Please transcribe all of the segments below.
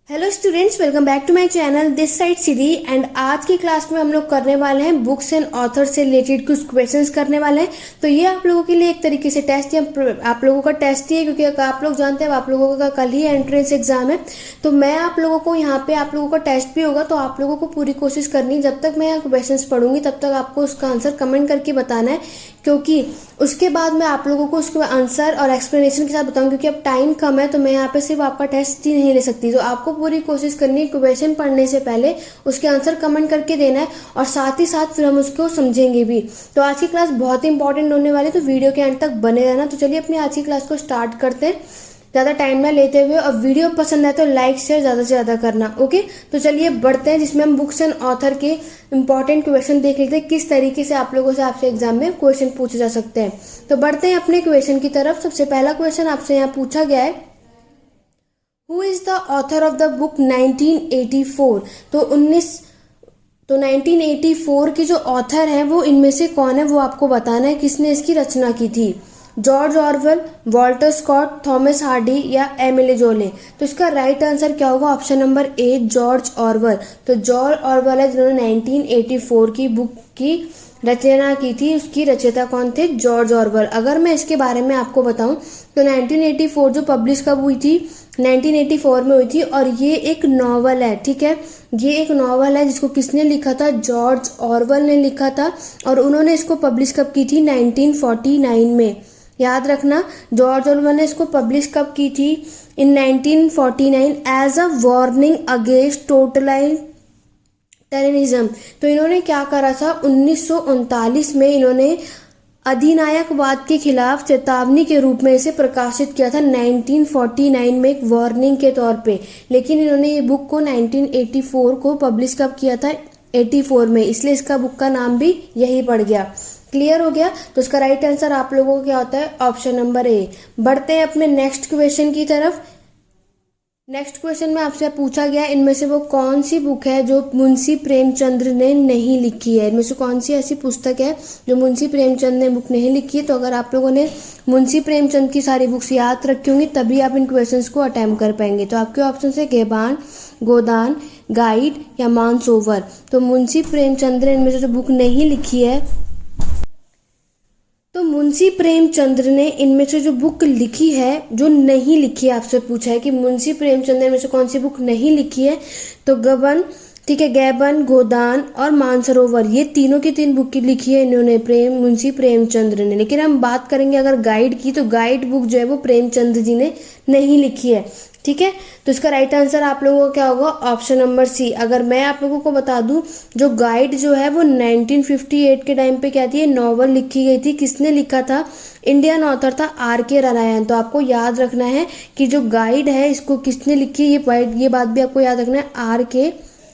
Hello students, welcome back to my channel this side Siri. And आज की class में हम लोग करने वाले हैं बुक्स एंड ऑथर से रिलेटेड कुछ क्वेश्चंस करने वाले हैं। तो ये आप लोगों के लिए एक तरीके से टेस्ट या आप लोगों का टेस्ट ही है, क्योंकि आप लोग जानते हैं आप लोगों का कल ही एंट्रेंस एग्जाम है। तो मैं आप लोगों को यहाँ पे आप लोगों का टेस्ट भी होगा, तो आप लोगों को पूरी कोशिश करनी है। जब तक मैं यहाँ क्वेश्चंस पढ़ूंगी तब तक आपको उसका आंसर कमेंट करके बताना है, क्योंकि उसके बाद मैं आप लोगों को उसके आंसर और एक्सप्लेनेशन के साथ बताऊंगी। क्योंकि अब टाइम कम है तो मैं यहाँ पे सिर्फ आपका टेस्ट ही नहीं ले सकती। तो आपको पूरी कोशिश करनी है क्वेश्चन पढ़ने से पहले उसके आंसर कमेंट करके देना है, और साथ ही साथ फिर हम उसको समझेंगे भी। तो आज की क्लास बहुत ही इंपॉर्टेंट होने वाली है, तो वीडियो के एंड तक बने रहना। तो चलिए अपनी आज की क्लास को स्टार्ट करते हैं ज़्यादा टाइम ना लेते हुए। और वीडियो पसंद आए तो लाइक शेयर ज़्यादा से ज़्यादा करना, ओके। तो चलिए बढ़ते हैं, जिसमें हम बुक्स एंड ऑथर के इंपॉर्टेंट क्वेश्चन देख लेते हैं, किस तरीके से आप लोगों से आपसे एग्जाम में क्वेश्चन पूछे जा सकते हैं। तो बढ़ते हैं अपने क्वेश्चन की तरफ। सबसे पहला क्वेश्चन आपसे यहाँ पूछा गया है, who is the author of the book 1984। तो 1984 की जो ऑथर है वो इनमें से कौन है, वो आपको बताना है किसने इसकी रचना की थी। George Orwell, Walter Scott, Thomas Hardy या एमिली जोले। तो इसका राइट आंसर क्या होगा? Option number A, George Orwell. तो जॉर्ज ऑरवेल है जिन्होंने 1984 की बुक की रचना की थी। उसकी रचयिता कौन थे? George Orwell. अगर मैं इसके बारे में आपको बताऊं तो 1984 जो पब्लिश कब हुई थी? 1984 में हुई थी, और ये एक नॉवल है, ठीक है। ये एक नॉवल है जिसको किसने लिखा था? जॉर्ज ऑरवेल ने लिखा था, और उन्होंने इसको पब्लिश कब की थी? 1949 में। याद रखना, जॉर्ज ऑरवेल ने इसको पब्लिश कब की थी? In 1949 as a warning against totalitarianism. तो इन्होंने क्या करा था? 1939 में इन्होंने अधिनायकवाद के खिलाफ चेतावनी के रूप में इसे प्रकाशित किया था 1949 में, एक वार्निंग के तौर पे। लेकिन इन्होंने ये बुक को 1984 को पब्लिश कब किया था? 84 में, इसलिए इसका बुक का नाम भी यही पड़ गया। क्लियर हो गया? तो इसका राइट आंसर आप लोगों को क्या होता है? ऑप्शन नंबर ए। बढ़ते हैं अपने नेक्स्ट क्वेश्चन की तरफ। नेक्स्ट क्वेश्चन में आपसे पूछा गया, इनमें से वो कौन सी बुक है जो मुंशी प्रेमचंद ने नहीं लिखी है? इनमें से कौन सी ऐसी पुस्तक है जो मुंशी प्रेमचंद ने बुक नहीं लिखी है? तो अगर आप लोगों ने मुंशी प्रेमचंद की सारी बुक्स याद रखी होंगी तभी आप इन क्वेश्चंस को अटेम्प्ट कर पाएंगे। तो आपके ऑप्शन है गेबान, गोदान, गाइड या मानसरोवर। तो मुंशी प्रेमचंद ने इनमें से जो बुक नहीं लिखी है, तो मुंशी प्रेमचंद ने इनमें से जो बुक लिखी है, जो नहीं लिखी है, आपसे पूछा है कि मुंशी प्रेमचंद ने इनमें से कौन सी बुक नहीं लिखी है। तो गबन, ठीक है, गैबन, गोदान और मानसरोवर, ये तीनों की तीन बुक लिखी है इन्होंने मुंशी प्रेमचंद ने। लेकिन हम बात करेंगे अगर गाइड की, तो गाइड बुक जो है वो प्रेमचंद जी ने नहीं लिखी है, ठीक है। तो इसका राइट आंसर आप लोगों का क्या होगा? Option number C. अगर मैं आप लोगों को बता दूं, जो गाइड जो है वो 1958 के टाइम पे क्या थी? नॉवल लिखी गई थी। किसने लिखा था? इंडियन ऑथर था R.K. नारायण। तो आपको याद रखना है कि जो गाइड है इसको किसने लिखी, ये बात भी आपको याद रखना है। R.K.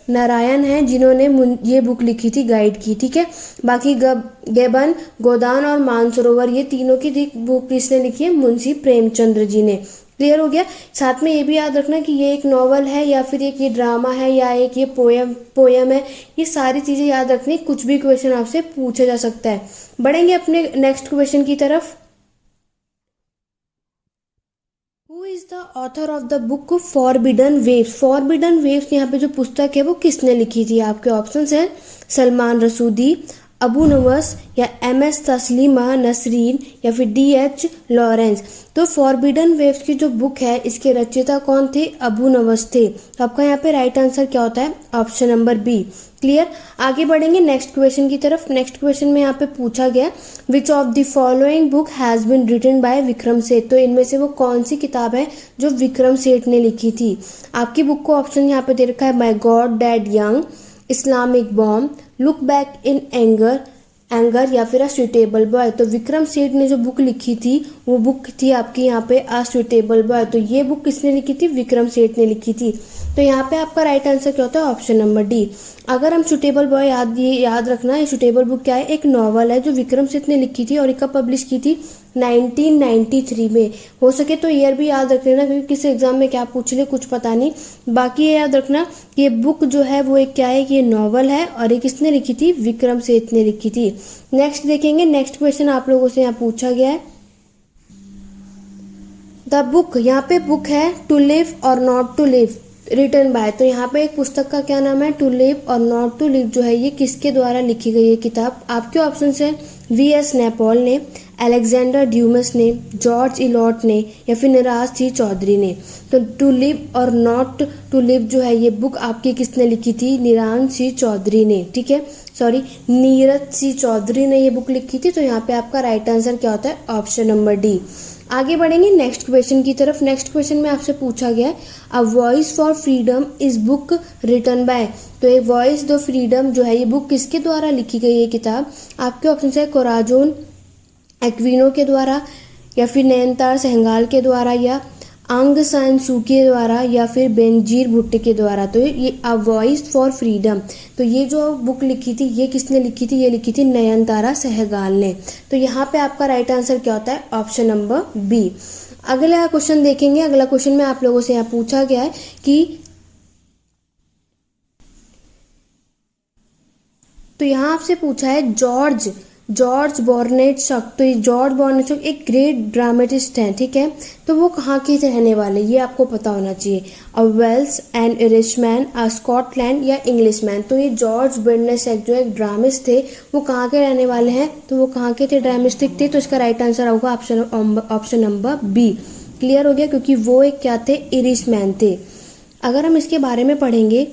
नारायण है जिन्होंने ये बुक लिखी थी गाइड की, ठीक है। बाकी गेबन, गोदान और मानसरोवर, ये तीनों की बुक किसने लिखी है? मुंशी प्रेमचंद्र जी ने। क्लियर हो गया? साथ में ये भी याद रखना कि ये एक नॉवल है या फिर एक ये ड्रामा है या एक ये पोयम है। ये सारी चीजें याद रखनी, कुछ भी क्वेश्चन आपसे पूछा जा सकता है। बढ़ेंगे अपने नेक्स्ट क्वेश्चन की तरफ। Who is the author of the book forbidden waves. Forbidden waves यहाँ पे जो पुस्तक है वो किसने लिखी थी? आपके ऑप्शंस हैं सलमान रसूदी, अबू नवस या MS तस्लीमा नसरीन या फिर DH लॉरेंस। तो फॉरबिडन वेव्स की जो बुक है इसके रचयिता कौन थे? अबू नवस थे। तो आपका यहाँ पे राइट आंसर क्या होता है? Option number B. क्लियर? आगे बढ़ेंगे नेक्स्ट क्वेश्चन की तरफ। नेक्स्ट क्वेश्चन में यहाँ पे पूछा गया, which of the following book has been written by Vikram Seth. तो इनमें से वो कौन सी किताब है जो विक्रम सेठ ने लिखी थी? आपकी बुक को ऑप्शन यहाँ पे दे रखा है, my god dad young, Islamic bomb, look back in anger या फिर अ सुइटेबल बॉय। तो विक्रम सेठ ने जो बुक लिखी थी वो बुक थी आपकी यहाँ पे अ सुइटेबल बॉय। तो ये बुक किसने लिखी थी? विक्रम सेठ ने लिखी थी। तो यहाँ पे आपका राइट आंसर क्या होता है? Option number D. अगर हम सुइटेबल बॉय याद रखना है, सुइटेबल बुक क्या है? एक नॉवल है जो विक्रम सेठ ने लिखी थी और एक पब्लिश की थी 1993 में। हो सके तो ईयर भी याद रख लेना, क्योंकि किस एग्जाम में क्या पूछ ले कुछ पता नहीं। बाकी ये याद रखना कि ये बुक जो है वो एक क्या है कि ये नॉवल है, और ये किसने लिखी थी? विक्रम सेठ ने लिखी थी। नेक्स्ट देखेंगे, नेक्स्ट क्वेश्चन आप लोगों से यहाँ पूछा गया है, द बुक, यहाँ पे बुक है टू लिव और not to live. Written by, तो यहाँ पे एक पुस्तक का क्या नाम है, टू लिव और नॉट टू लिव जो है ये किसके द्वारा लिखी गई है किताब। आपके ऑप्शन है वी.एस. नैपॉल ने, अलेक्जेंडर ड्यूमस ने, जॉर्ज इलॉट ने या फिर नीरज सी चौधरी ने। तो टू लिव और नॉट टू लिव जो है ये बुक आपकी किसने लिखी थी, नीरज सी चौधरी ने, ठीक है, सॉरी नीरज सी चौधरी ने ये बुक लिखी थी। तो यहाँ पे आपका राइट आंसर क्या होता है, ऑप्शन नंबर डी। आगे बढ़ेंगे नेक्स्ट क्वेश्चन की तरफ। नेक्स्ट क्वेश्चन में आपसे पूछा गया है अ वॉइस फॉर फ्रीडम इस बुक रिटन बाय, तो ये वॉइस द फ्रीडम जो है ये बुक किसके द्वारा लिखी गई है किताब। आपके ऑप्शन है कोराजोन एक्विनो के द्वारा या फिर नयनतार सहगल के द्वारा या आंग सान सू के द्वारा या फिर बेनजीर भुट्टो के द्वारा। तो ये अ वॉइस फॉर फ्रीडम, तो ये जो बुक लिखी थी ये किसने लिखी थी, ये लिखी थी नयनतारा सहगल ने। तो यहाँ पे आपका राइट आंसर क्या होता है, ऑप्शन नंबर बी। अगला क्वेश्चन देखेंगे। अगला क्वेश्चन में आप लोगों से यहाँ पूछा गया है कि तो यहाँ आपसे पूछा है जॉर्ज बर्नार्ड शॉ। तो ये जॉर्ज बर्नार्ड शॉ एक ग्रेट ड्रामेटिस्ट हैं, ठीक है, तो वो कहाँ के रहने वाले ये आपको पता होना चाहिए। अ वेल्स, एन इरिशमैन, अ स्कॉटलैंड या इंग्लिशमैन। तो ये जॉर्ज बर्नार्ड शॉ जो एक ड्रामिस्ट थे वो कहाँ के रहने वाले हैं, तो वो कहाँ के थे, ड्रामिस्टिक थे। तो इसका राइट आंसर होगा ऑप्शन नंबर बी। क्लियर हो गया, क्योंकि वो एक क्या थे, इरिशमैन थे। अगर हम इसके बारे में पढ़ेंगे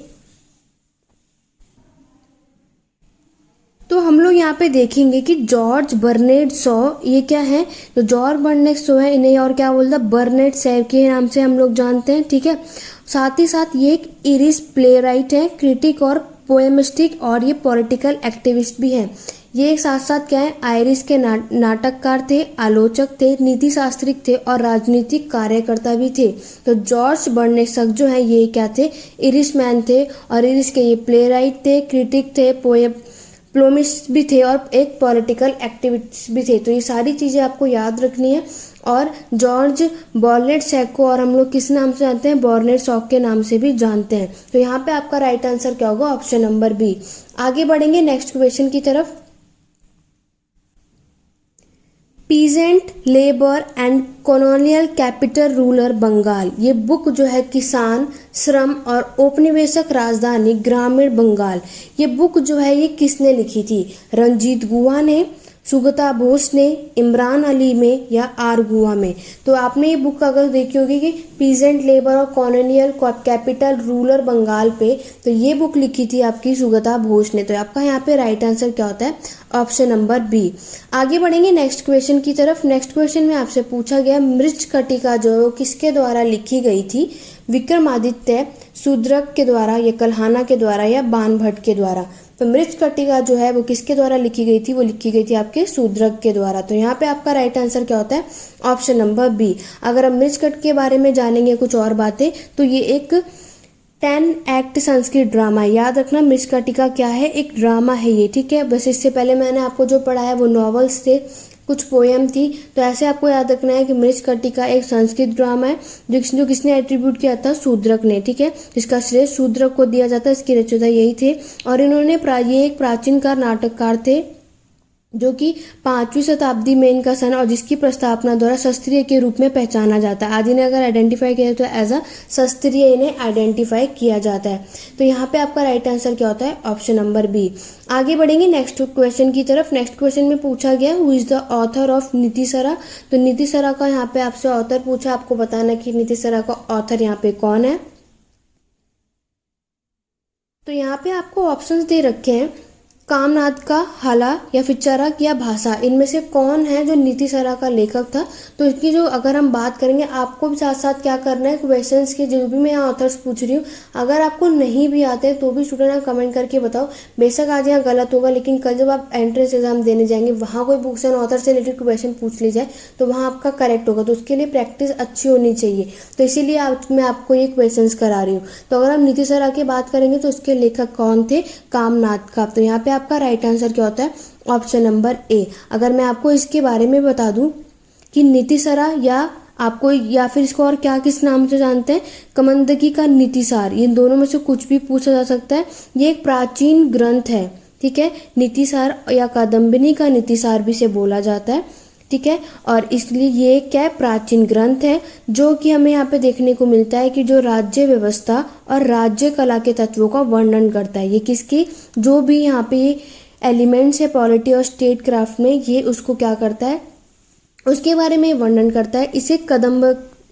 तो हम लोग यहाँ पे देखेंगे कि जॉर्ज बर्नार्ड शॉ ये क्या है, तो जॉर्ज बर्नार्ड शॉ है, इन्हें और क्या बोलता है, बर्नार्ड शॉ के नाम से हम लोग जानते हैं, ठीक है। साथ ही साथ ये एक इरिश प्ले राइट है, क्रिटिक और पोएमिस्टिक और ये पॉलिटिकल एक्टिविस्ट भी हैं। ये एक साथ साथ क्या है, आयरिश के नाटककार थे, आलोचक थे, नीति शास्त्रिक थे और राजनीतिक कार्यकर्ता भी थे। तो जॉर्ज बर्नार्ड शॉ जो है ये क्या थे, इरिश मैन थे और इरिश के ये प्ले राइट थे, क्रिटिक थे, पोएमिस्ट भी थे और एक पॉलिटिकल एक्टिविस्ट भी थे। तो ये सारी चीज़ें आपको याद रखनी है। और जॉर्ज बर्नार्ड शॉ को और हम लोग किस नाम से जानते हैं, बर्नार्ड शॉ के नाम से भी जानते हैं। तो यहाँ पे आपका राइट आंसर क्या होगा, ऑप्शन नंबर बी। आगे बढ़ेंगे नेक्स्ट क्वेश्चन की तरफ। Peasant labour and colonial capital rural Bengal, ये बुक जो है किसान, श्रम और औपनिवेशिक राजधानी ग्रामीण बंगाल, ये बुक जो है ये किसने लिखी थी, रणजीत गुहा ने, सुगता बोस ने, इमरान अली में या आर गुहा में। तो आपने ये बुक अगर देखी होगी कि पीजेंट लेबर और कॉलोनियल कैपिटल रूरल बंगाल पे, तो ये बुक लिखी थी आपकी सुगता बोस ने। तो आपका यहाँ पे राइट आंसर क्या होता है, ऑप्शन नंबर बी। आगे बढ़ेंगे नेक्स्ट क्वेश्चन की तरफ। नेक्स्ट क्वेश्चन में आपसे पूछा गया मृच्छकटिका जो किसके द्वारा लिखी गई थी, विक्रमादित्य, शूद्रक के द्वारा या कल्हाना के द्वारा या बाणभट्ट के द्वारा। तो मृच्छकटिका जो है वो किसके द्वारा लिखी गई थी, वो लिखी गई थी आपके शूद्रक के द्वारा। तो यहाँ पे आपका राइट आंसर क्या होता है, ऑप्शन नंबर बी। अगर हम मृच्छकटिका के बारे में जानेंगे कुछ और बातें, तो ये एक 10 एक्ट संस्कृत ड्रामा है। याद रखना मृच्छकटिका क्या है, एक ड्रामा है ये, ठीक है। बस इससे पहले मैंने आपको जो पढ़ाया वो नॉवेल्स थे, कुछ पोएम थी। तो ऐसे आपको याद रखना है कि मृच्छकटिका एक संस्कृत ड्रामा है जो किसने एट्रीब्यूट किया था, शूद्रक ने, ठीक है। इसका श्रेय शूद्रक को दिया जाता है, इसके रचयिता यही थे। और इन्होंने ये एक प्राचीन काल नाटककार थे जो कि 5वीं शताब्दी में इनका सन और जिसकी प्रस्तावना द्वारा शास्त्रीय के रूप में पहचाना जाता है। आज इन्हें अगर आइडेंटिफाई किया तो एज अ शास्त्रीय इन्हें आइडेंटिफाई किया जाता है। तो यहाँ पे आपका राइट आंसर क्या होता है, ऑप्शन नंबर बी। आगे बढ़ेंगे नेक्स्ट क्वेश्चन की तरफ। नेक्स्ट क्वेश्चन में पूछा गया who is the author of नीतिशरा। तो नीतिशरा का यहाँ पे आपसे ऑथर पूछा, आपको बताना कि नीतिशरा का ऑथर यहाँ पे कौन है। तो यहाँ पे आपको ऑप्शंस दे रखे हैं, कामनाद का, हाला या फिर चरक या भाषा, इनमें से कौन है जो नीतिशरा का लेखक था। तो इसकी जो अगर हम बात करेंगे, आपको भी साथ साथ क्या करना है, क्वेश्चंस के जो भी मैं ऑथर्स पूछ रही हूँ अगर आपको नहीं भी आते हैं तो भी स्टूडेंट कमेंट करके बताओ। बेशक आज यहाँ गलत होगा, लेकिन कल जब आप एंट्रेंस एग्जाम देने जाएंगे वहाँ कोई बुक्स एंड ऑथर से रिलेटेड क्वेश्चन पूछ ली जाए तो वहाँ आपका करेक्ट होगा। तो उसके लिए प्रैक्टिस अच्छी होनी चाहिए, तो इसीलिए मैं आपको ये क्वेश्चन करा रही हूँ। तो अगर हम नीतिशरा की बात करेंगे तो उसके लेखक कौन थे, कामनाद का। तो यहाँ पे आपका राइट आंसर क्या होता है, ऑप्शन नंबर ए। अगर मैं आपको इसके बारे में बता दूं कि नीतिशरा या आपको या फिर इसको और क्या किस नाम से जानते हैं, कमंदकी का नीतिसार, इन दोनों में से कुछ भी पूछा जा सकता है। ये एक प्राचीन ग्रंथ है, ठीक है। नीतिसार या कादम्बिनी का नीतिसार भी से बोला जाता है। ठीक है। और इसलिए ये क्या है, प्राचीन ग्रंथ है, जो कि हमें यहाँ पे देखने को मिलता है कि जो राज्य व्यवस्था और राज्य कला के तत्वों का वर्णन करता है। ये किसकी, जो भी यहाँ पे एलिमेंट्स है पॉलिटी और स्टेट क्राफ्ट में, ये उसको क्या करता है, उसके बारे में वर्णन करता है।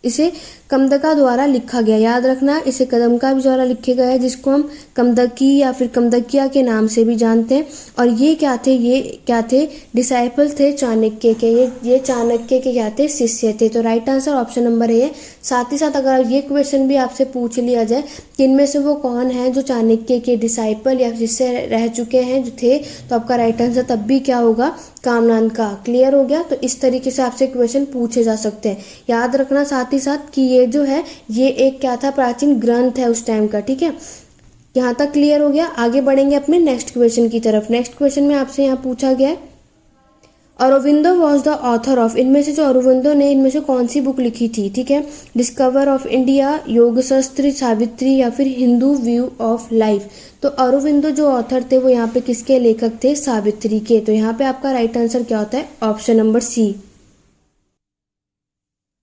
इसे कमदका द्वारा लिखा गया, याद रखना, इसे कदमका भी द्वारा लिखे गया है, जिसको हम कमदकी या फिर कमदकिया के नाम से भी जानते हैं। और ये क्या थे, डिसाइपल थे चाणक्य के। ये चाणक्य के क्या थे, शिष्य थे। तो राइट आंसर ऑप्शन नंबर है। साथ ही साथ अगर ये क्वेश्चन भी आपसे पूछ लिया जाए कि इनमें से वो कौन है जो चाणक्य के डिसाइपल या शिष्य रह चुके हैं जो थे, तो आपका राइट आंसर तब भी क्या होगा, कामनान का। क्लियर हो गया। तो इस तरीके से आपसे क्वेश्चन पूछे जा सकते हैं। याद रखना साथ ही साथ कि ये जो है, ये एक क्या था, प्राचीन ग्रंथ है उस टाइम का। ठीक है, यहाँ तक क्लियर हो गया। आगे बढ़ेंगे अपने नेक्स्ट क्वेश्चन की तरफ। नेक्स्ट क्वेश्चन में आपसे यहाँ पूछा गया है, Aurobindo was the author of, इनमें से जो अरविंदो ने इनमें से कौन सी बुक लिखी थी। ठीक है, डिस्कवर ऑफ इंडिया, योग शास्त्री, सावित्री या फिर हिंदू व्यू ऑफ लाइफ। तो अरविंदो जो ऑथर थे वो यहाँ पे किसके लेखक थे, सावित्री के। तो यहाँ पे आपका राइट आंसर क्या होता है, ऑप्शन नंबर सी।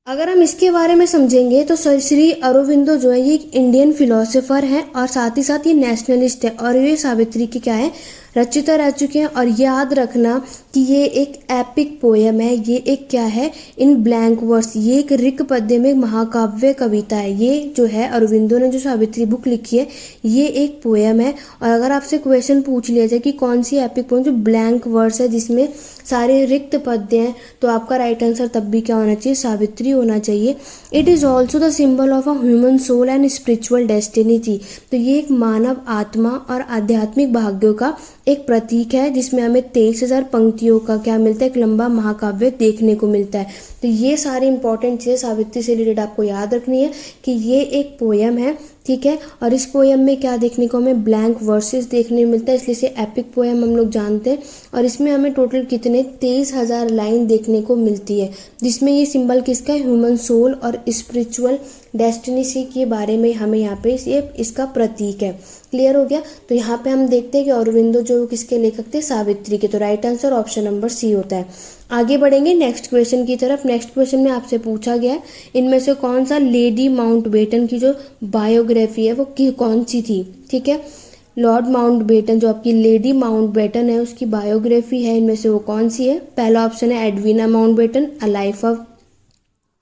अगर हम इसके बारे में समझेंगे तो श्री अरविंदो जो है ये एक इंडियन फिलोसोफर हैं और साथ ही साथ ये नेशनलिस्ट है और ये सावित्री की क्या है, रचयिता रह चुके हैं। और याद रखना कि ये एक एपिक पोयम है, ये एक क्या है, इन ब्लैंक वर्स, ये एक ऋक पद्य में महाकाव्य कविता है। ये जो है अरविंदो ने जो सावित्री बुक लिखी है ये एक पोयम है। और अगर आपसे क्वेश्चन पूछ लिया जाए कि कौन सी एपिक पोयम जो ब्लैंक वर्स है जिसमें सारे रिक्त पद्य हैं, तो आपका राइट आंसर तब भी क्या होना चाहिए, सावित्री होना चाहिए। It is also the symbol of a human soul and spiritual destiny थी। तो ये एक मानव आत्मा और आध्यात्मिक भाग्यों का एक प्रतीक है, जिसमें हमें 23,000 पंक्तियों का क्या मिलता है, एक लंबा महाकाव्य देखने को मिलता है। तो ये सारी इंपॉर्टेंट चीजें सावित्री से रिलेटेड आपको याद रखनी है कि ये एक पोयम है। ठीक है, और इस पोयम में क्या देखने को हमें, ब्लैंक वर्सेस देखने को मिलता है, इसलिए इसे एपिक पोयम हम लोग जानते हैं। और इसमें हमें टोटल कितने 23,000 लाइन देखने को मिलती है, जिसमें ये सिंबल किसका है, ह्यूमन सोल और स्पिरिचुअल डेस्टिनी के बारे में हमें यहाँ पे ये इसका प्रतीक है। क्लियर हो गया। तो यहाँ पे हम देखते हैं कि अरविंदो जो किसके लेखक थे, सावित्री के। तो right answer option number C होता है। आगे बढ़ेंगे नेक्स्ट क्वेश्चन की तरफ। नेक्स्ट क्वेश्चन में आपसे पूछा गया है, इनमें से कौन सा लेडी माउंटबेटन की जो बायोग्राफी है वो कौन सी थी। ठीक है, लॉर्ड माउंटबेटन जो आपकी लेडी माउंटबेटन है उसकी बायोग्राफी है, इनमें से वो कौन सी है। पहला ऑप्शन है Edwina Mountbatten, a life of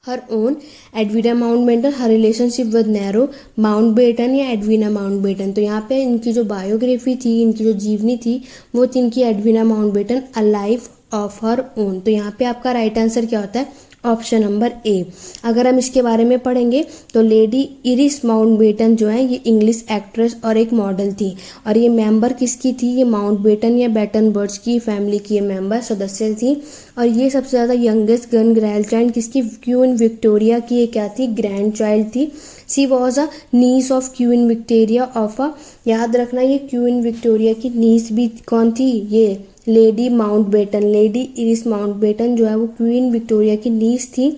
her own, Edwina Mountbatten, her relationship with narrow Mountbatten या एडविना माउंटबेटन। तो यहाँ पे इनकी जो बायोग्राफी थी, इनकी जो जीवनी थी वो थी इनकी Edwina Mountbatten, a life of her own. तो यहाँ पे आपका राइट आंसर क्या होता है, ऑप्शन नंबर ए। अगर हम इसके बारे में पढ़ेंगे तो लेडी इरिस माउंटबेटन जो है ये इंग्लिश एक्ट्रेस और एक मॉडल थी। और ये मेंबर किसकी थी, ये माउंटबेटन या बेटनबर्ड्स की फैमिली की ये मेंबर सदस्य थी। और ये सबसे ज़्यादा यंगेस्ट ग्रैंड चाइल्ड किसकी, क्वीन विक्टोरिया की ये क्या थी, ग्रैंड चाइल्ड थी। She was a niece of queen Victoria of a, याद रखना ये क्वीन विक्टोरिया की नीस भी कौन थी, ये lady Mountbatten. Lady iris Mountbatten जो है वो क्वीन विक्टोरिया की नीस थी।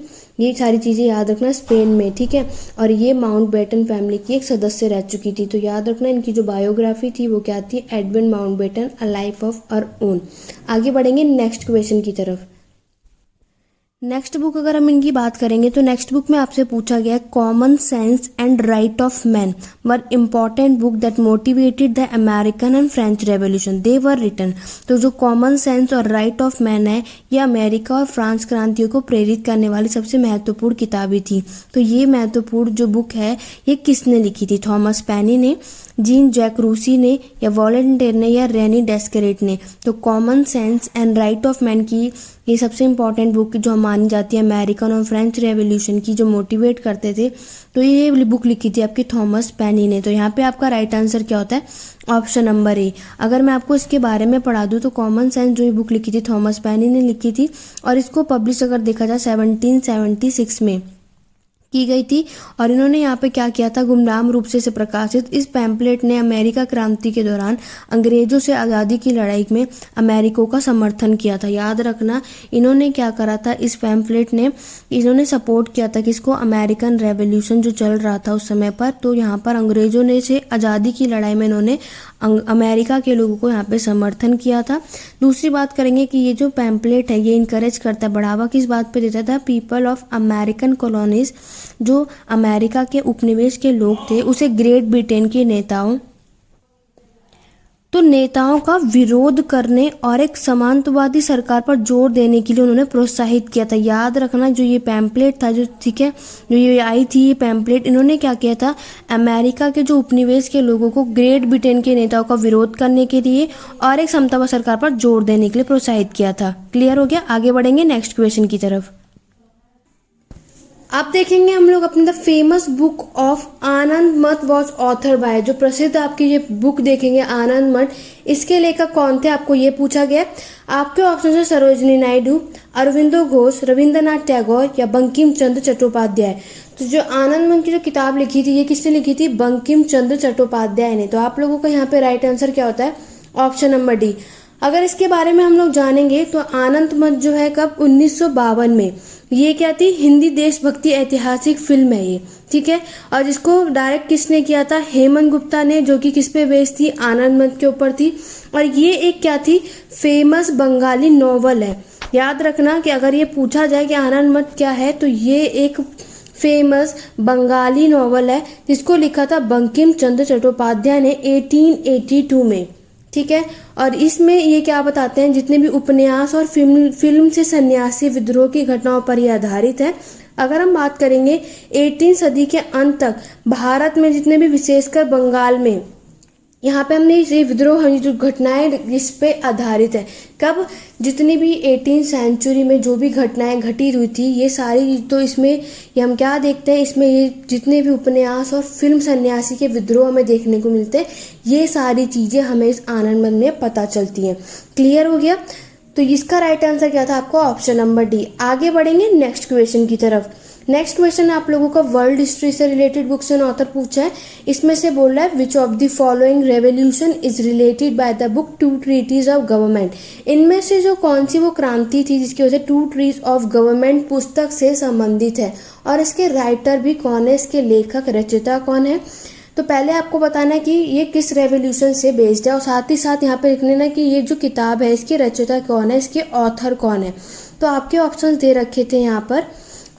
ये सारी चीज़ें याद रखना, स्पेन में। ठीक है, और ये माउंटबेटन फैमिली की एक सदस्य रह चुकी थी। तो याद रखना इनकी जो बायोग्राफी थी वो क्या थी, Edwin Mountbatten, a life of her own. आगे बढ़ेंगे नेक्स्ट क्वेश्चन की तरफ। नेक्स्ट बुक अगर हम इनकी बात करेंगे तो नेक्स्ट बुक में आपसे पूछा गया है, common sense and right of man were important book that motivated the American and French revolution, they were written. तो जो कॉमन सेंस और राइट ऑफ मैन है ये अमेरिका और फ्रांस क्रांतियों को प्रेरित करने वाली सबसे महत्वपूर्ण किताबें थी। तो ये महत्वपूर्ण जो बुक है ये किसने लिखी थी, थॉमस पेनी ने, जीन जैक रूसी ने, या वॉलंटियर ने, या रेनी डेस्करेट ने। तो common sense and right of man की ये सबसे इंपॉर्टेंट बुक जो मानी जाती है अमेरिकन और फ्रेंच रेवोल्यूशन की, जो मोटिवेट करते थे, तो ये बुक लिखी थी आपकी थॉमस पेनी ने। तो यहाँ पे आपका राइट आंसर क्या होता है, ऑप्शन नंबर ए। अगर मैं आपको इसके बारे में पढ़ा दूँ तो कॉमन सेंस जो ये बुक लिखी थी थॉमस पेनी ने लिखी थी और इसको पब्लिश अगर देखा जाए 1776 में। की गई थी। और इन्होंने यहाँ पे क्या किया था, गुमनाम रूप से इसे प्रकाशित। इस पैम्पलेट ने अमेरिका क्रांति के दौरान अंग्रेजों से आज़ादी की लड़ाई में अमेरिको का समर्थन किया था। याद रखना, इन्होंने क्या करा था, इस पैम्पलेट ने इन्होंने सपोर्ट किया था किसको, अमेरिकन रेवोल्यूशन जो चल रहा था उस समय पर। तो यहाँ पर अंग्रेजों ने से आज़ादी की लड़ाई में इन्होंने अमेरिका के लोगों को यहाँ पे समर्थन किया था। दूसरी बात करेंगे कि ये जो पैम्पलेट है ये इनकरेज करता है, बढ़ावा किस बात पे देता था, पीपल ऑफ अमेरिकन कॉलोनीज, जो अमेरिका के उपनिवेश के लोग थे उसे ग्रेट ब्रिटेन के नेताओं का विरोध करने और एक समांतवादी सरकार पर जोर देने के लिए उन्होंने प्रोत्साहित किया था। याद रखना, जो ये पैम्पलेट था, जो ठीक है, जो ये आई थी ये पैम्पलेट, इन्होंने क्या किया था, अमेरिका के जो उपनिवेश के लोगों को ग्रेट ब्रिटेन के नेताओं का विरोध करने के लिए और एक समतावादी सरकार पर जोर देने के लिए प्रोत्साहित किया था। क्लियर हो गया? आगे बढ़ेंगे नेक्स्ट क्वेश्चन की तरफ। अब देखेंगे हम लोग अपने द फेमस बुक ऑफ आनंद मठ वॉज ऑथर बाय, जो प्रसिद्ध आपकी ये बुक देखेंगे आनंद मठ, इसके लेखक कौन थे, आपको ये पूछा गया। आपके ऑप्शन है सरोजिनी नायडू, अरविंदो घोष, रविंद्रनाथ टैगोर या बंकिम चंद्र चट्टोपाध्याय। तो जो आनंद मठ की जो किताब लिखी थी ये किसने लिखी थी, बंकिम चंद्र चट्टोपाध्याय ने। तो आप लोगों का यहाँ पे राइट आंसर क्या होता है, ऑप्शन नंबर डी। अगर इसके बारे में हम लोग जानेंगे तो आनंद मठ जो है कब, 1952 में। ये क्या थी, हिंदी देशभक्ति ऐतिहासिक फिल्म है ये, ठीक है। और जिसको डायरेक्ट किसने किया था, हेमंत गुप्ता ने, जो कि किस पे बेस्ड थी, आनंद मठ के ऊपर थी। और ये एक क्या थी, फेमस बंगाली नॉवल है। याद रखना कि अगर ये पूछा जाए कि आनंद मठ क्या है, तो ये एक फेमस बंगाली नॉवल है जिसको लिखा था बंकिम चंद्र चट्टोपाध्याय ने 1882 में, ठीक है। और इसमें ये क्या बताते हैं, जितने भी उपन्यास और फिल्म से सन्यासी विद्रोह की घटनाओं पर ये आधारित है। अगर हम बात करेंगे 18 सदी के अंत तक भारत में जितने भी, विशेषकर बंगाल में, यहाँ पे हमने ये विद्रोह जो घटनाएं इस पे आधारित है। कब, जितनी भी 18 सेंचुरी में जो भी घटनाएं घटी हुई थी ये सारी, तो इसमें ये हम क्या देखते हैं, इसमें ये जितने भी उपन्यास और फिल्म सन्यासी के विद्रोह हमें देखने को मिलते हैं, ये सारी चीजें हमें इस आनंद मठ में पता चलती हैं। क्लियर हो गया? तो इसका राइट आंसर क्या था आपको, ऑप्शन नंबर डी। आगे बढ़ेंगे नेक्स्ट क्वेश्चन की तरफ। नेक्स्ट क्वेश्चन आप लोगों का वर्ल्ड हिस्ट्री से रिलेटेड बुक से ऑथर पूछा है। इसमें से बोल रहा है which of the following revolution is related by the book two treatises of government. इनमें से जो कौन सी वो क्रांति थी जिसकी वजह से टू ट्रीज ऑफ गवर्नमेंट पुस्तक से संबंधित है, और इसके राइटर भी कौन है, इसके लेखक रचयिता कौन है। तो पहले आपको बताना है कि ये किस रेवोल्यूशन से बेस्ड है, और साथ ही साथ यहाँ पे लिख लेना कि ये जो किताब है इसके रचयिता कौन है, इसके ऑथर कौन है। तो आपके ऑप्शंस दे रखे थे यहाँ पर,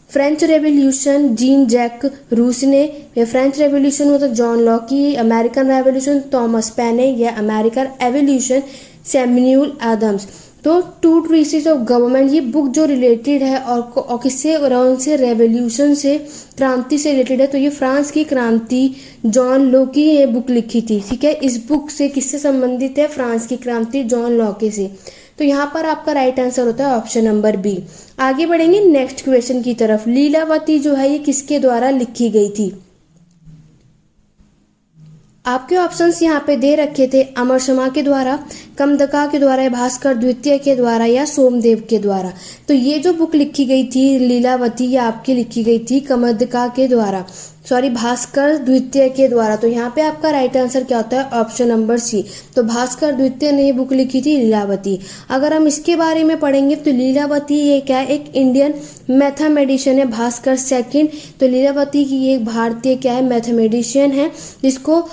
French revolution Jean Jacques Rousseau ने, या फ्रेंच रेवोल्यूशन मतलब John Locke, American revolution Thomas Paine, या अमेरिकन एवोल्यूशन सैमुअल एडम्स। तो टू ट्रीटीज ऑफ गवर्नमेंट ये बुक जो रिलेटेड है और किससे, और से रेवोल्यूशन से, क्रांति से रिलेटेड है। तो ये फ्रांस की क्रांति जॉन लॉकी ये बुक लिखी थी, ठीक है। इस बुक से किससे संबंधित है, फ्रांस की क्रांति जॉन लॉकी से। तो यहाँ पर आपका राइट आंसर होता है ऑप्शन नंबर बी। आगे बढ़ेंगे नेक्स्ट क्वेश्चन की तरफ। लीलावती जो है ये किसके द्वारा लिखी गई थी। आपके ऑप्शंस यहाँ पे दे रखे थे, अमर शर्मा के द्वारा, कमदका के द्वारा, भास्कर द्वितीय के द्वारा, या सोमदेव के द्वारा। तो ये जो बुक लिखी गई थी लीलावती, ये आपकी लिखी गई थी कमदका के द्वारा, सॉरी भास्कर द्वितीय के द्वारा। तो यहाँ पे आपका राइट आंसर क्या होता है, ऑप्शन नंबर सी। तो भास्कर द्वितीय ने ये बुक लिखी थी लीलावती। अगर हम इसके बारे में पढ़ेंगे तो लीलावती ये क्या है, एक इंडियन मैथमेटिशियन है। भास्कर सेकंड, तो लीलावती की एक भारतीय क्या है, मैथमेटिशियन है, जिसको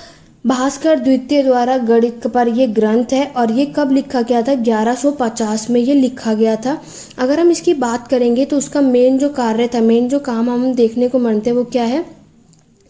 भास्कर द्वितीय द्वारा गणित पर ये ग्रंथ है। और ये कब लिखा गया था, 1150 में ये लिखा गया था। अगर हम इसकी बात करेंगे तो उसका मेन जो कार्य था, मेन जो काम हम देखने को मानते हैं वो क्या है,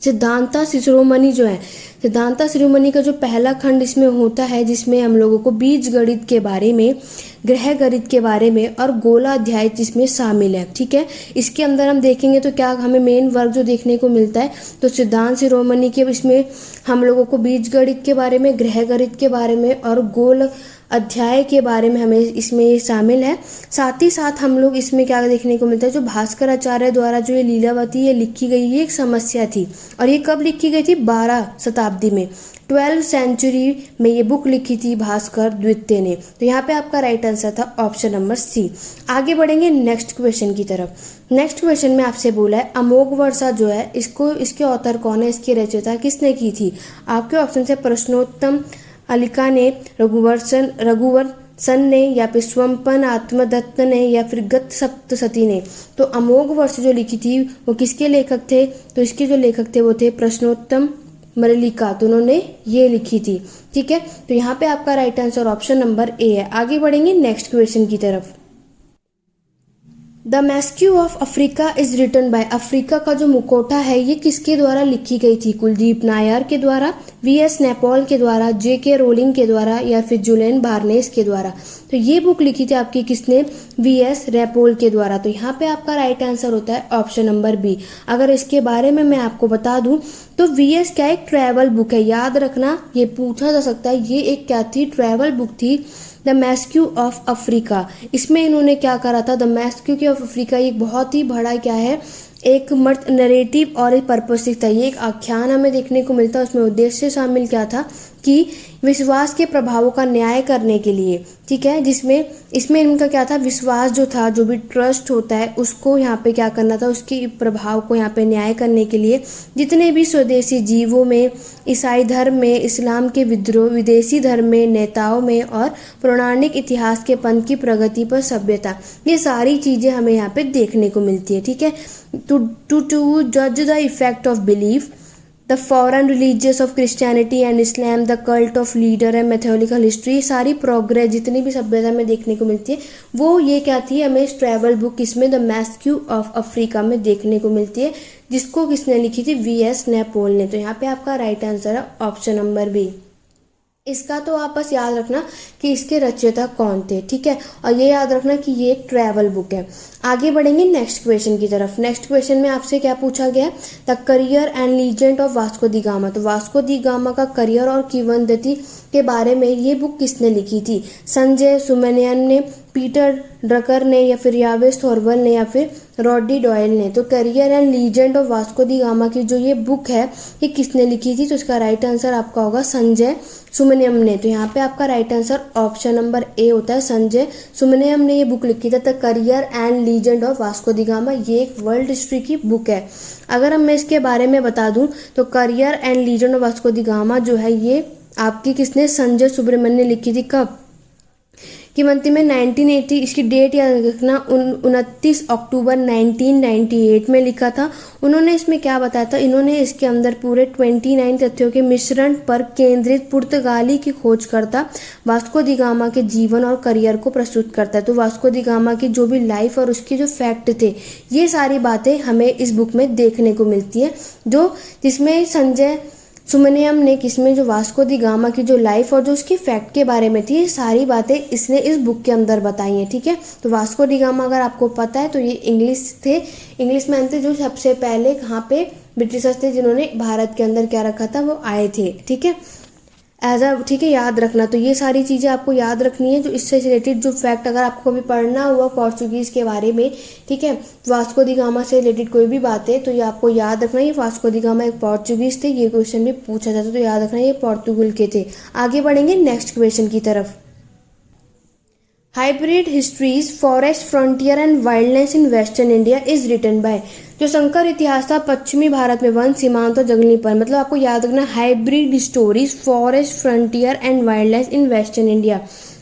सिद्धांता शिरोमणि जो है, सिद्धांता शिरोमणि का जो पहला खंड इसमें होता है, जिसमें हम लोगों को बीज गणित के बारे में, ग्रह गणित के बारे में और गोला अध्याय जिसमें शामिल है, ठीक है। इसके अंदर हम देखेंगे तो क्या हमें मेन वर्ग जो देखने को मिलता है, तो सिद्धांत शिरोमणि के इसमें हम लोगों को बीज गणित के बारे में, ग्रह गणित के बारे में और गोल अध्याय के बारे में हमें इसमें ये शामिल है। साथ ही साथ हम लोग इसमें क्या देखने को मिलता है, जो भास्कर आचार्य द्वारा जो ये लीलावती ये लिखी गई ये एक समस्या थी, और ये कब लिखी गई थी, 12 शताब्दी में, 12th सेंचुरी में ये बुक लिखी थी भास्कर द्वितीय ने। तो यहाँ पे आपका राइट आंसर था ऑप्शन नंबर सी। आगे बढ़ेंगे नेक्स्ट क्वेश्चन की तरफ। नेक्स्ट क्वेश्चन में आपसे बोला है अमोघ वर्षा जो है इसको, इसके ऑथर कौन है, इसकी रचयिता किसने की थी। आपके ऑप्शन से प्रश्नोत्तम अलिका ने, रघुवंशन ने, या फिर स्वपन आत्मदत्त ने, या फिर गत सप्तशती ने। तो अमोघ वर्ष जो लिखी थी वो किसके लेखक थे, तो इसके जो लेखक थे वो थे प्रश्नोत्तम मल्लिका, तो उन्होंने ये लिखी थी। ठीक है, तो यहाँ पे आपका right answer option number A है। आगे बढ़ेंगे नेक्स्ट क्वेश्चन की तरफ। The mask of Africa is written by, Africa का जो मुखौटा है ये किसके द्वारा लिखी गई थी, कुलदीप नायर के द्वारा, वी.एस. नैपॉल के द्वारा, जे.के. रोलिंग के द्वारा, या फिर जुलियन बार्नेस के द्वारा। तो ये बुक लिखी थी आपकी किसने, वी.एस. नैपॉल के द्वारा। तो यहाँ पे आपका राइट आंसर होता है ऑप्शन नंबर बी। अगर इसके बारे में मैं आपको बता दूं तो वी.एस. क्या एक ट्रैवल बुक है, याद रखना ये पूछा जा सकता है, ये एक क्या थी, ट्रैवल बुक थी, द मैस्क्यू ऑफ अफ्रीका। इसमें इन्होंने क्या करा था, द मैस्क्यू ऑफ अफ्रीका एक बहुत ही बड़ा क्या है, एक मर्द नरेटिव और एक पर्पसिक था, ये एक आख्यान हमें देखने को मिलता है। उसमें उद्देश्य शामिल क्या था कि विश्वास के प्रभावों का न्याय करने के लिए, ठीक है, जिसमें इसमें इनका क्या था, विश्वास जो था, जो भी ट्रस्ट होता है उसको यहाँ पे क्या करना था, उसके प्रभाव को यहाँ पे न्याय करने के लिए जितने भी स्वदेशी जीवों में, ईसाई धर्म में, इस्लाम के विद्रोह, विदेशी धर्म में, नेताओं में, और पौराणिक इतिहास के पंथ की प्रगति पर सभ्यता, ये सारी चीजें हमें यहाँ पे देखने को मिलती है। ठीक है, टू जज the effect of belief, the foreign religious of Christianity and Islam, the cult of leader and mythological history, सारी प्रोग्रेस जितनी भी सभ्यता में देखने को मिलती है वो ये क्या थी, हमें इस ट्रैवल बुक इसमें द मैस्क्यू ऑफ अफ्रीका में देखने को मिलती है, जिसको किसने लिखी थी, वी.एस. नैपॉल ने। तो यहाँ पे आपका राइट आंसर है ऑप्शन नंबर बी। इसका तो आप बस याद रखना कि इसके रचयिता कौन थे। ठीक है, और ये याद रखना कि ये एक ट्रैवल बुक है। आगे बढ़ेंगे नेक्स्ट क्वेश्चन की तरफ। नेक्स्ट क्वेश्चन में आपसे क्या पूछा गया, the career and legend of Vasco the gamma. तो वास्को दी गामा का करियर और किंवदंती के बारे में ये बुक किसने लिखी थी, संजय सुब्रमण्यन ने, पीटर ड्रकर ने, या फिर यावेस थॉर्वल ने, या फिर रॉडी डॉयल ने। तो career and legend of Vasco the gamma की जो ये बुक है ये किसने लिखी थी, तो इसका राइट आंसर आपका होगा संजय सुब्रमण्यम ने। तो यहाँ पे आपका राइट आंसर ऑप्शन नंबर ए होता है, संजय सुब्रमण्यम ने ये बुक लिखी थी। The career and legend of Vasco the gamma ये एक वर्ल्ड हिस्ट्री की बुक है। अगर मैं इसके बारे में बता दूं तो career and legend of Vasco the gamma जो है ये आपकी किसने, संजय सुब्रमण्यम ने लिखी थी। कब, कि मंथ में 1980, इसकी डेट याद रखना, 29 अक्टूबर 1998 में लिखा था। उन्होंने इसमें क्या बताया था, इन्होंने इसके अंदर पूरे 29 तथ्यों के मिश्रण पर केंद्रित पुर्तगाली की खोजकर्ता वास्को दी गामा के जीवन और करियर को प्रस्तुत करता है। तो वास्को दी गामा की जो भी लाइफ और उसके जो फैक्ट थे ये सारी बातें हमें इस बुक में देखने को मिलती है, जो जिसमें संजय सुब्रमण्यम ने किसमें, जो वास्को दी गामा की जो लाइफ और जो उसकी फैक्ट के बारे में थी, ये सारी बातें इसने इस बुक के अंदर बताई हैं। ठीक है, तो वास्को डी गामा अगर आपको पता है तो ये इंग्लिश मैन थे जो सबसे पहले कहाँ पे ब्रिटिशर्स थे जिन्होंने भारत के अंदर क्या रखा था, वो आए थे। ठीक है, ठीक है, याद रखना। तो ये सारी चीज़ें आपको याद रखनी है, जो इससे रिलेटेड जो फैक्ट अगर आपको भी पढ़ना हुआ पोर्चुगीज़ के बारे में, ठीक है, वास्को दी गामा से रिलेटेड कोई भी बात है तो ये आपको याद रखना। ये वास्को दी गामा एक पोर्चुगीज़ थे, ये क्वेश्चन भी पूछा जाता तो याद रखना ये पोर्तुगल के थे। आगे बढ़ेंगे नेक्स्ट क्वेश्चन की तरफ। Hybrid histories forest frontier and wildness in western India is written by. जो संकर इतिहास था पश्चिमी भारत में वन सीमांत और जंगली पर, मतलब आपको याद रखना hybrid stories forest frontier and wildness in western India.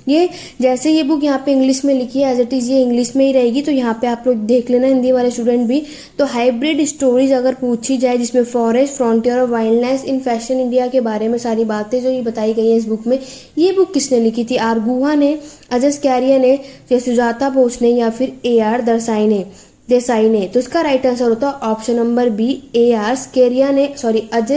ये जैसे ये बुक यहाँ पे इंग्लिश में लिखी है एज इट इज ये इंग्लिश में ही रहेगी, तो यहाँ पे आप लोग देख लेना हिंदी वाले स्टूडेंट भी। तो हाइब्रिड स्टोरीज अगर पूछी जाए जिसमें फॉरेस्ट फ्रंटियर और वाइल्डनेस इन वेस्टर्न इंडिया के बारे में सारी बातें जो ये बताई गई हैं इस बुक में, ये बुक किसने लिखी थी, आर गुहा ने, अजय स्कैरिया ने, या सुजाता बोस ने, या फिर AR देसाई ने। तो इसका राइट आंसर होता है ऑप्शन नंबर बी, अजय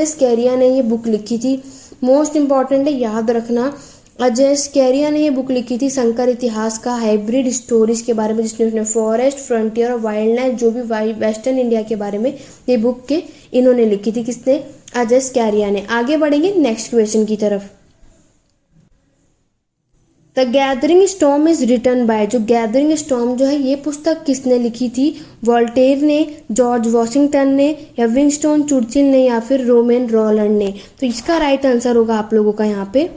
स्कैरिया ने ये बुक लिखी थी। मोस्ट इंपॉर्टेंट है, याद रखना, अजय स्कैरिया ने ये बुक लिखी थी संकर इतिहास का हाइब्रिड स्टोरीज के बारे में, जिसमें उसने फॉरेस्ट फ्रंटियर और वाइल्डलाइफ जो भी वेस्टर्न इंडिया के बारे में ये बुक के इन्होंने लिखी थी, किसने, अजय स्कैरिया ने। आगे बढ़ेंगे नेक्स्ट क्वेश्चन की तरफ। The gathering storm is written by, जो गैदरिंग स्टॉर्म जो है ये पुस्तक किसने लिखी थी? वोल्टेयर ने, जॉर्ज वॉशिंगटन ने, या विंस्टन चर्चिल ने, या फिर रोमन रोलैंड ने। तो इसका राइट आंसर होगा आप लोगों का यहाँ पे,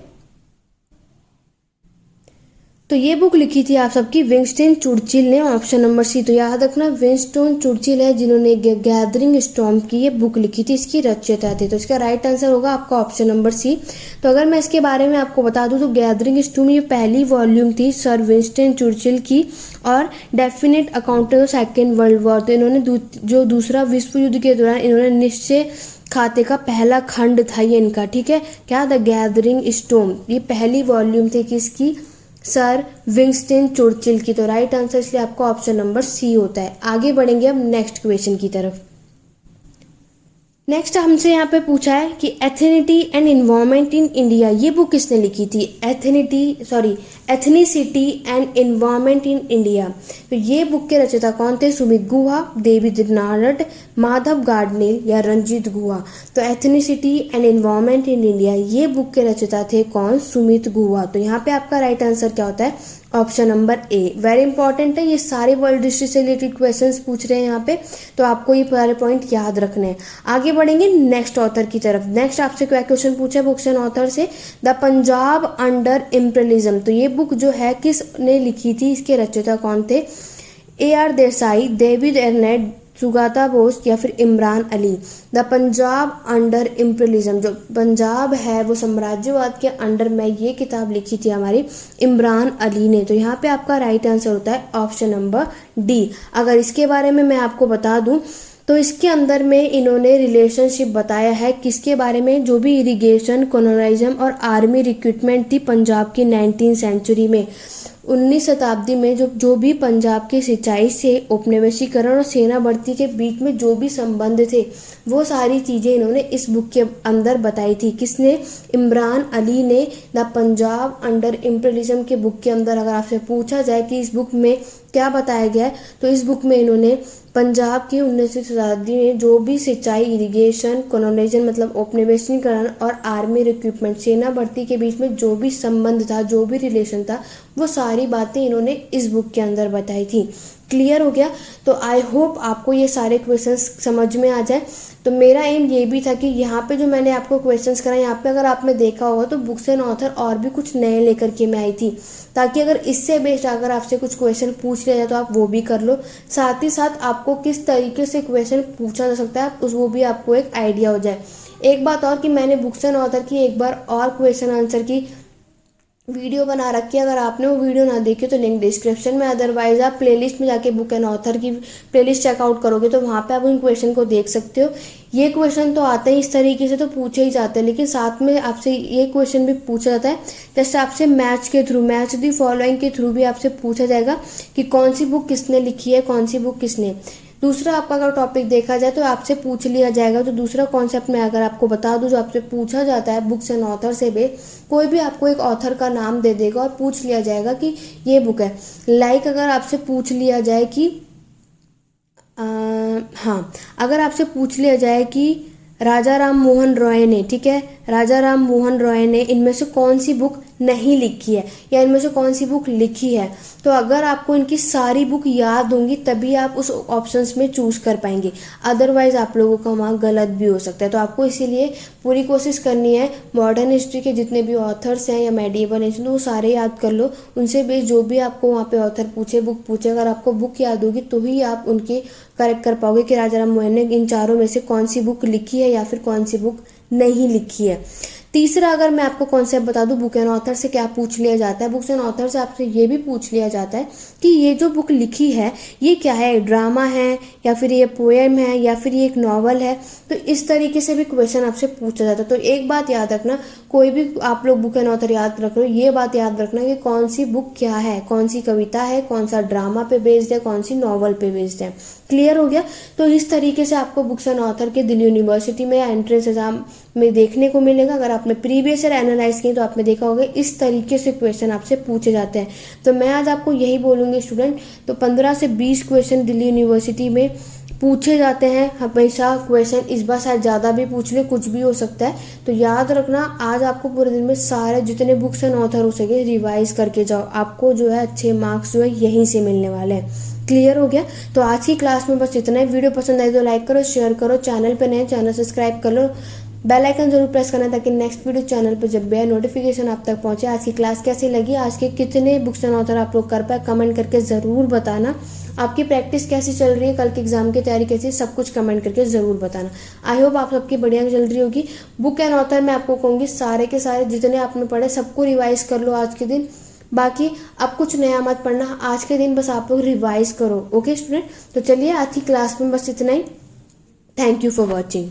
तो ये बुक लिखी थी आप सबकी विंस्टन चर्चिल ने, ऑप्शन नंबर सी। तो याद रखना विंस्टन चर्चिल है जिन्होंने गैदरिंग स्टॉर्म की ये बुक लिखी थी, इसकी रचयिता थे। तो इसका राइट आंसर होगा आपका ऑप्शन नंबर सी। तो अगर मैं इसके बारे में आपको बता दूं तो गैदरिंग स्टॉर्म ये पहली वॉल्यूम थी सर विंस्टन चर्चिल की, और definite account of second world war, तो इन्होंने जो दूसरा विश्व युद्ध के दौरान इन्होंने निश्चय खाते का पहला खंड था ये इनका, ठीक है, क्या? द गैदरिंग स्टॉर्म, ये पहली वॉल्यूम थी किसकी? सर विंस्टन चर्चिल की। तो राइट आंसर इसलिए आपका ऑप्शन नंबर सी होता है। आगे बढ़ेंगे अब नेक्स्ट क्वेश्चन की तरफ। नेक्स्ट हमसे यहाँ पे पूछा है कि एथनिटी एंड इन्वायरमेंट इन इंडिया, ये बुक किसने लिखी थी? Ethnicity and environment in India. तो ये बुक के रचयिता कौन थे? सुमित गुहा, डेविड नारद, माधव गाडनेल, या रंजीत गुहा। तो ethnicity and environment in India, ये बुक के रचयिता थे कौन? सुमित गुहा। तो यहाँ पे आपका राइट आंसर क्या होता है? ऑप्शन नंबर ए। वेरी इंपॉर्टेंट है, ये सारे वर्ल्ड हिस्ट्री से रिलेटेड क्वेश्चंस पूछ रहे हैं यहाँ पे, तो आपको ये सारे पॉइंट याद रखने हैं। आगे बढ़ेंगे नेक्स्ट ऑथर की तरफ। नेक्स्ट आपसे क्या क्वेश्चन पूछा है बुक्स एंड ऑथर से? The Punjab under imperialism. तो ये बुक जो है किसने लिखी थी? इसके रचयिता कौन थे? AR देसाई, डेविड एर्नेट, सुगाता बोस, या फिर Imran Ali. The Punjab under imperialism, जो पंजाब है वो साम्राज्यवाद के अंडर में, ये किताब लिखी थी हमारी इमरान अली ने। तो यहाँ पे आपका राइट आंसर होता है ऑप्शन नंबर डी। अगर इसके बारे में मैं आपको बता दूं तो इसके अंदर में इन्होंने रिलेशनशिप बताया है किसके बारे में? जो भी इरिगेशन, कॉलोनाइज्म और आर्मी रिक्रूटमेंट थी पंजाब की 19वीं सेंचुरी में, 19वीं शताब्दी में जो भी पंजाब की सिंचाई से औपनिवेशीकरण और सेना भर्ती के बीच में जो भी संबंध थे, वो सारी चीज़ें इन्होंने इस बुक के अंदर बताई थी। किसने? इमरान अली ने। द पंजाब अंडर इम्पीरियलिज्म के बुक के अंदर अगर आपसे पूछा जाए कि इस बुक में क्या बताया गया है, तो इस बुक में इन्होंने पंजाब की 19वीं शताब्दी में जो भी सिंचाई, इरिगेशन, कॉलोनाइजेशन मतलब औपनिवेशीकरण और आर्मी रिक्रूटमेंट, सेना भर्ती के बीच में जो भी संबंध था, जो भी रिलेशन था, वो सारी बातें इन्होंने इस बुक के अंदर बताई थी। क्लियर हो गया? तो आई होप आपको ये सारे क्वेश्चंस समझ में आ जाए। तो मेरा एम ये भी था कि यहाँ पे जो मैंने आपको क्वेश्चंस कराए, यहाँ पे अगर आपने देखा होगा तो बुक्स एंड ऑथर और भी कुछ नए लेकर के मैं आई थी, ताकि अगर इससे बेस्ड अगर आपसे कुछ क्वेश्चन पूछ लिया जाए तो आप वो भी कर लो। साथ ही साथ आपको किस तरीके से क्वेश्चन पूछा जा सकता है उस वो भी आपको एक आइडिया हो जाए। एक बात और कि मैंने बुक्स एंड ऑथर की एक बार और क्वेश्चन आंसर की वीडियो बना रखी है, अगर आपने वो वीडियो ना देखी तो लिंक डिस्क्रिप्शन में, अदरवाइज आप प्लेलिस्ट में जाके बुक एंड ऑथर की प्लेलिस्ट चेकआउट करोगे तो वहाँ पे आप उन क्वेश्चन को देख सकते हो। ये क्वेश्चन तो आते हैं इस तरीके से, तो पूछे ही जाते हैं, लेकिन साथ में आपसे ये क्वेश्चन भी पूछा जाता है जैसे आपसे मैच के थ्रू, मैच दी फॉलोइंग के थ्रू भी आपसे पूछा जाएगा कि कौन सी बुक किसने लिखी है, कौन सी बुक किसने। दूसरा आपका अगर टॉपिक देखा जाए तो आपसे पूछ लिया जाएगा, तो दूसरा कॉन्सेप्ट में अगर आपको बता दूं जो आपसे पूछा जाता है बुक्स एंड ऑथर से भी, कोई भी आपको एक ऑथर का नाम दे देगा और पूछ लिया जाएगा कि ये बुक है। लाइक अगर आपसे पूछ लिया जाए कि हाँ, अगर आपसे पूछ लिया जाए कि राजा राम मोहन रॉय ने, ठीक है, राजा राम मोहन रॉय ने इनमें से कौन सी बुक नहीं लिखी है या इनमें से कौन सी बुक लिखी है, तो अगर आपको इनकी सारी बुक याद होंगी तभी आप उस ऑप्शंस में चूज कर पाएंगे, अदरवाइज आप लोगों का वहाँ गलत भी हो सकता है। तो आपको इसीलिए पूरी कोशिश करनी है मॉडर्न हिस्ट्री के जितने भी ऑथर्स हैं या मेडिएवल हिस्ट्री, तो वो सारे याद कर लो। उनसे भी जो भी आपको वहाँ पे ऑथर पूछे, बुक पूछे, अगर आपको बुक याद होगी तो ही आप उनके करेक्ट कर पाओगे कि राजा राम मोहन ने इन चारों में से कौन सी बुक लिखी है या फिर कौन सी बुक नहीं लिखी है। तीसरा अगर मैं आपको कॉन्सेप्ट बता दूं बुक एंड ऑथर से क्या पूछ लिया जाता है, बुक्स एंड ऑथर से आपसे ये भी पूछ लिया जाता है कि ये जो बुक लिखी है ये क्या है, ड्रामा है या फिर ये पोएम है या फिर ये एक नॉवल है। तो इस तरीके से भी क्वेश्चन आपसे पूछा जाता है। तो एक बात याद रखना, कोई भी आप लोग बुक एंड ऑथर याद रख लो, ये बात याद रखना कि कौन सी बुक क्या है, कौन सी कविता है, कौन सा ड्रामा पे बेस्ड है, कौन सी नॉवल पे बेस्ड है। क्लियर हो गया? तो इस तरीके से आपको बुक्स एंड ऑथर के दिल्ली यूनिवर्सिटी में या एंट्रेंस एग्जाम में देखने को मिलेगा। अगर आपने प्रीवियस ईयर एनालाइज किए तो आपने देखा होगा इस तरीके से क्वेश्चन आपसे पूछे जाते हैं। तो मैं आज आपको यही बोलूंगी स्टूडेंट, तो 15 से 20 क्वेश्चन दिल्ली यूनिवर्सिटी में पूछे जाते हैं हमेशा क्वेश्चन, इस बार शायद ज़्यादा भी पूछ ले, कुछ भी हो सकता है। तो याद रखना आज आपको पूरे दिन में सारे जितने बुक्स एंड ऑथर हो सके रिवाइज करके जाओ, आपको जो है अच्छे मार्क्स जो है यहीं से मिलने वाले हैं। क्लियर हो गया? तो आज की क्लास में बस इतना ही। वीडियो पसंद आई तो लाइक करो, शेयर करो, चैनल पे नए चैनल सब्सक्राइब कर लो, बेल आइकन जरूर प्रेस करना ताकि नेक्स्ट वीडियो चैनल पे जब भी आए नोटिफिकेशन आप तक पहुंचे। आज की क्लास कैसी लगी, आज के कितने बुक्स एंड ऑथर आप लोग कर पाए, कमेंट करके ज़रूर बताना। आपकी प्रैक्टिस कैसी चल रही है, कल के एग्जाम की तैयारी कैसी है, सब कुछ कमेंट करके ज़रूर बताना। आई होप आप सबकी बढ़िया चल रही होगी। बुक एंड ऑथर मैं आपको कहूँगी सारे के सारे जितने आपने पढ़े सबको रिवाइज कर लो आज के दिन। बाकी अब कुछ नया मत पढ़ना, आज के दिन बस आप लोग रिवाइज करो। ओके स्टूडेंट, तो चलिए आज की क्लास में बस इतना ही। Thank you for watching.